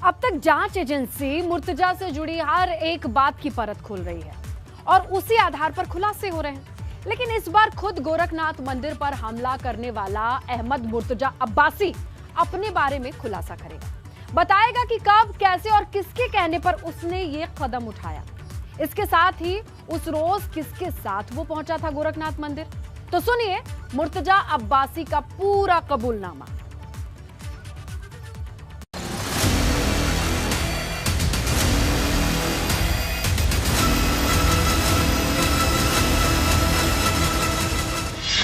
अब तक जांच एजेंसी मुर्तजा से जुड़ी हर एक बात की परत खोल रही है और उसी आधार पर खुलासे हो रहे हैं। लेकिन इस बार खुद गोरखनाथ मंदिर पर हमला करने वाला अहमद मुर्तजा अब्बासी अपने बारे में खुलासा करेगा, बताएगा कि कब, कैसे और किसके कहने पर उसने ये कदम उठाया। इसके साथ ही उस रोज किसके साथ वो पहुंचा था गोरखनाथ मंदिर। तो सुनिए मुर्तजा अब्बासी का पूरा कबूलनामा।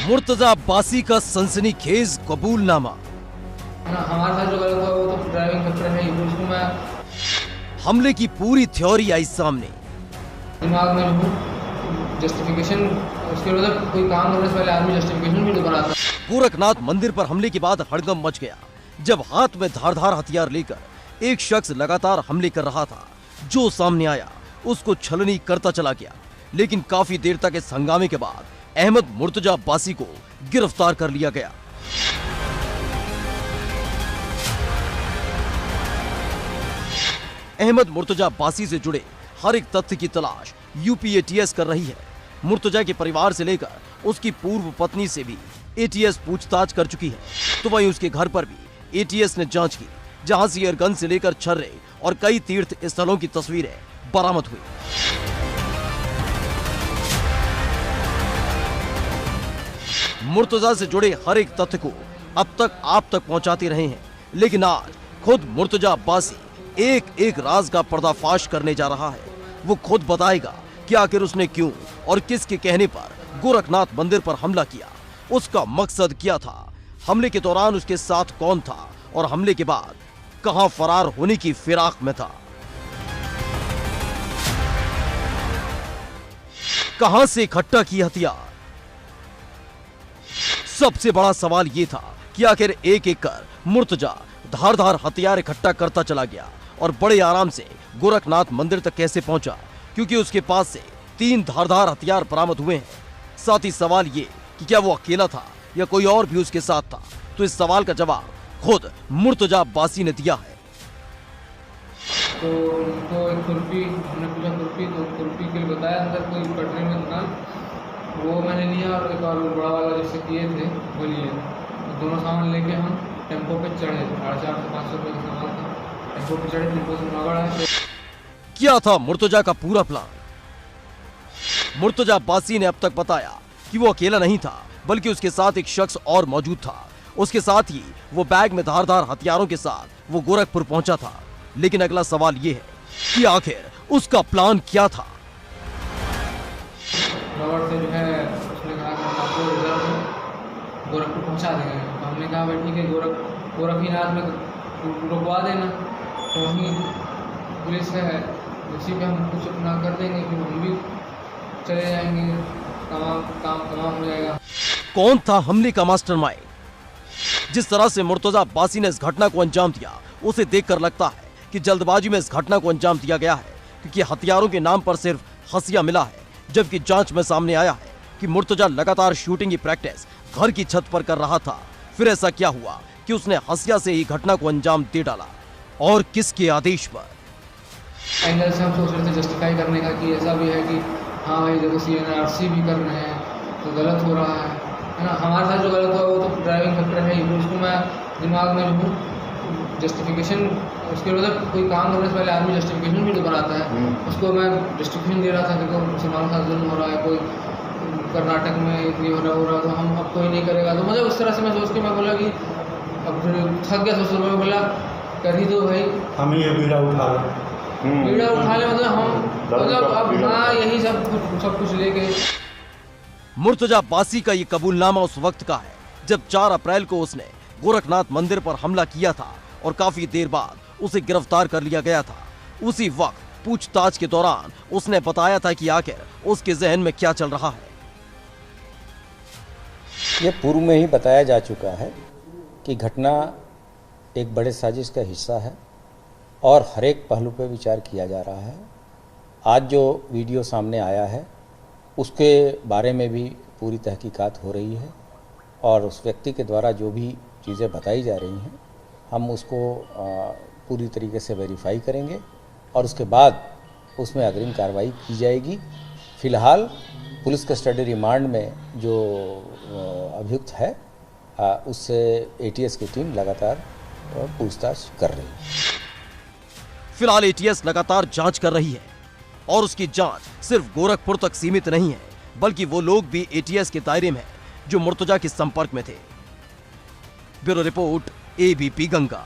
मुर्तजा अब्बासी का सनसनीखेज कबूलनामा। हमारे साथ जो गलत हुआ वो तो ड्राइविंग फैक्टर है, उसको मैं हमले की पूरी थ्योरी आई सामने। दिमाग में जो जस्टिफिकेशन, उसके बाद कोई काम करने से पहले आदमी जस्टिफिकेशन भी तो बनाता है। गोरखनाथ मंदिर पर हमले के बाद हड़कंप मच गया जब हाथ में धारदार हथियार लेकर एक शख्स लगातार हमले कर रहा था। जो सामने आया उसको छलनी करता चला गया, लेकिन काफी देर तक इस हंगामे के बाद अहमद मुर्तजा अब्बासी को गिरफ्तार कर लिया गया। अहमद मुर्तजा अब्बासी से जुड़े हर एक तथ्य की तलाश यूपी एटीएस कर रही है। मुर्तजा के परिवार से लेकर उसकी पूर्व पत्नी से भी एटीएस पूछताछ कर चुकी है। तो वहीं उसके घर पर भी एटीएस ने जांच की, जहां से एयरगन से लेकर छर्रे और कई तीर्थ स्थलों की तस्वीरें बरामद हुई। मुर्तजा से जुड़े हर एक तथ्य को अब तक आप तक पहुंचाते रहे हैं, लेकिन आज खुद मुर्तजा अब्बासी एक एक राज का पर्दाफाश करने जा रहा है। वो खुद बताएगा कि आखिर उसने क्यों और किसके कहने पर गोरखनाथ मंदिर पर हमला किया, उसका मकसद क्या था, हमले के दौरान उसके साथ कौन था और हमले के बाद कहां फरार होने की फिराक में था। कहां से इकट्ठा की हथियार। सबसे बड़ा सवाल यह था कि आखिर एक एक कर मुर्तजा धारदार हथियार इकट्ठा करता चला गया और बड़े आराम से गोरखनाथ मंदिर तक कैसे पहुंचा, क्योंकि उसके पास से 3 धारदार हथियार बरामद हुए हैं। साथ ही सवाल ये कि क्या वो अकेला था या कोई और भी उसके साथ था। तो इस सवाल का जवाब खुद मुर्तजा अब्बासी ने दिया है। तो उनको एक खुरपी, हमने पूछा खुरपी, तो खुरपी के लिए बताया अंदर कोई पटरी में दुकान, वो मैंने लिया और एक और बड़ा वाला जैसे किए थे वो लिए। दोनों सामान लेके हम टेम्पो पे चढ़े। 450 से 500 रुपये का सामान था। टेम्पो पे चढ़े, टेम्पो से नगड़ आए। क्या था मुर्तजा का पूरा प्लान। मुर्तजा अब्बासी ने अब तक बताया कि वो अकेला नहीं था, बल्कि उसके साथ एक शख्स और मौजूद था। उसके साथ ही वो बैग में धारदार हथियारों के साथ वो गोरखपुर पहुंचा था। लेकिन अगला सवाल ये है कि आखिर उसका प्लान क्या था। रॉबर्ट से जो है उसने कहा कि हम आपको रिजर्व गोरखपुर पहुंचा देंगे। तो हमने कहा भाई ठीक है, गोरखनाथ में रुकवा देना। तो वहीं पुलिस है, उसी पे हम कुछ अपना कर देंगे कि हम भी चले जाएंगे, काम हो जाएगा। कौन था हमले का मास्टरमाइंड। जिस तरह से मुर्तजा अब्बासी ने इस घटना को अंजाम दिया, उसे देखकर लगता है कि जल्दबाजी में इस घटना को अंजाम दिया गया है, क्योंकि हथियारों के नाम पर सिर्फ हसिया मिला है, जबकि जांच में सामने आया है कि मुर्तजा लगातार शूटिंग की प्रैक्टिस घर की छत पर कर रहा था। फिर ऐसा क्या हुआ कि उसने हसिया से ही घटना को अंजाम दे डाला, और किसके आदेश पर। एंगल से हम सोच रहे थे जस्टिफाई करने का कि ऐसा भी है कि हाँ भाई देखो CNRC भी कर रहे हैं तो गलत हो रहा है ना। हमारे साथ जो गलत हुआ वो तो ड्राइविंग फैक्टर है, उसको मैं दिमाग में जो जस्टिफिकेशन, उसके बाद कोई काम करने से पहले आदमी जस्टिफिकेशन भी तो बनाता है। उसको मैं जस्टिफिकेशन दे रहा था, देखो मुसलमानों के साथ जुल्म हो रहा है, कोई कर्नाटक में ये हो रहा तो हम अब कोई नहीं करेगा। तो मतलब उस तरह से मैं सोच के मैं बोला कि अब थक गया सोच में, बोला कर ही दो भाई, हम ये बीड़ा उठा ले मतलब हम मतलब अब हाँ यही सब कुछ लेके। मुर्तजा अब्बासी का ये कबूलनामा उस वक्त का है जब 4 अप्रैल को उसने गोरखनाथ मंदिर पर हमला किया था और काफी देर बाद उसे गिरफ्तार कर लिया गया था। उसी वक्त पूछताछ के दौरान उसने बताया था कि आखिर उसके जहन में क्या चल रहा है। ये पूर्व में ही बताया जा चुका है कि घटना एक बड़े साजिश का हिस्सा है और हर एक पहलू पर विचार किया जा रहा है। आज जो वीडियो सामने आया है उसके बारे में भी पूरी तहकीकात हो रही है और उस व्यक्ति के द्वारा जो भी चीज़ें बताई जा रही हैं हम उसको पूरी तरीके से वेरीफाई करेंगे और उसके बाद उसमें अग्रिम कार्रवाई की जाएगी। फिलहाल पुलिस कस्टडी रिमांड में जो अभियुक्त है उससे एटीएस की टीम लगातार पूछताछ कर रही है। फिलहाल एटीएस लगातार जांच कर रही है और उसकी जांच सिर्फ गोरखपुर तक सीमित नहीं है, बल्कि वो लोग भी एटीएस के दायरे में हैं जो मुर्तजा के संपर्क में थे। Bureau report, ABP Ganga.